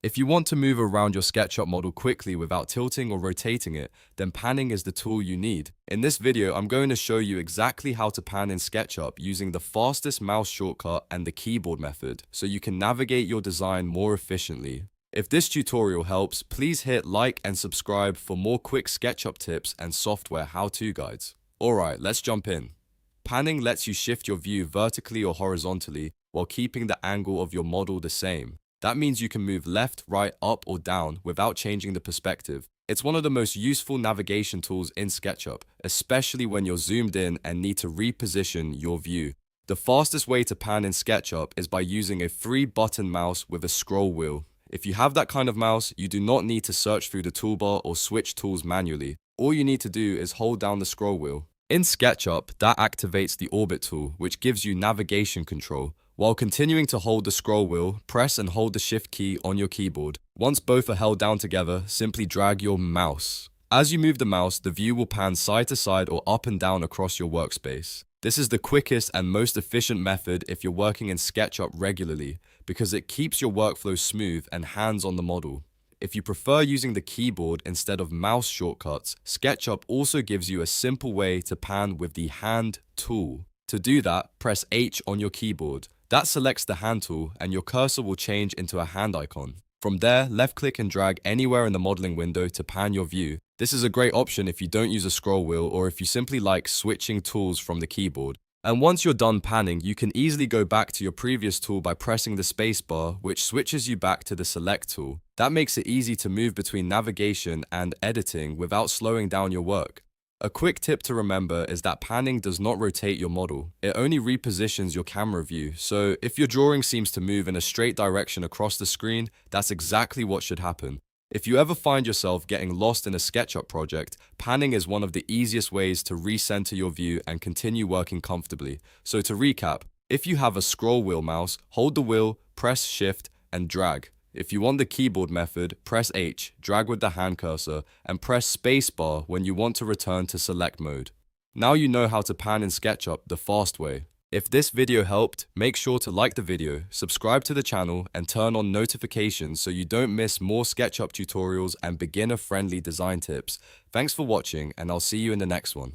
If you want to move around your SketchUp model quickly without tilting or rotating it, then panning is the tool you need. In this video, I'm going to show you exactly how to pan in SketchUp using the fastest mouse shortcut and the keyboard method, so you can navigate your design more efficiently. If this tutorial helps, please hit like and subscribe for more quick SketchUp tips and software how-to guides. Alright, let's jump in. Panning lets you shift your view vertically or horizontally while keeping the angle of your model the same. That means you can move left, right, up, or down without changing the perspective. It's one of the most useful navigation tools in SketchUp, especially when you're zoomed in and need to reposition your view. The fastest way to pan in SketchUp is by using a 3-button mouse with a scroll wheel. If you have that kind of mouse, you do not need to search through the toolbar or switch tools manually. All you need to do is hold down the scroll wheel. In SketchUp, that activates the orbit tool, which gives you navigation control. While continuing to hold the scroll wheel, press and hold the shift key on your keyboard. Once both are held down together, simply drag your mouse. As you move the mouse, the view will pan side to side or up and down across your workspace. This is the quickest and most efficient method if you're working in SketchUp regularly, because it keeps your workflow smooth and hands on the model. If you prefer using the keyboard instead of mouse shortcuts, SketchUp also gives you a simple way to pan with the hand tool. To do that, press H on your keyboard. That selects the hand tool and your cursor will change into a hand icon. From there, left-click and drag anywhere in the modeling window to pan your view. This is a great option if you don't use a scroll wheel or if you simply like switching tools from the keyboard. And once you're done panning, you can easily go back to your previous tool by pressing the spacebar, which switches you back to the select tool. That makes it easy to move between navigation and editing without slowing down your work. A quick tip to remember is that panning does not rotate your model. It only repositions your camera view, so if your drawing seems to move in a straight direction across the screen, that's exactly what should happen. If you ever find yourself getting lost in a SketchUp project, panning is one of the easiest ways to recenter your view and continue working comfortably. So to recap, if you have a scroll wheel mouse, hold the wheel, press Shift, and drag. If you want the keyboard method, press H, drag with the hand cursor, and press Spacebar when you want to return to select mode. Now you know how to pan in SketchUp the fast way. If this video helped, make sure to like the video, subscribe to the channel, and turn on notifications so you don't miss more SketchUp tutorials and beginner-friendly design tips. Thanks for watching, and I'll see you in the next one.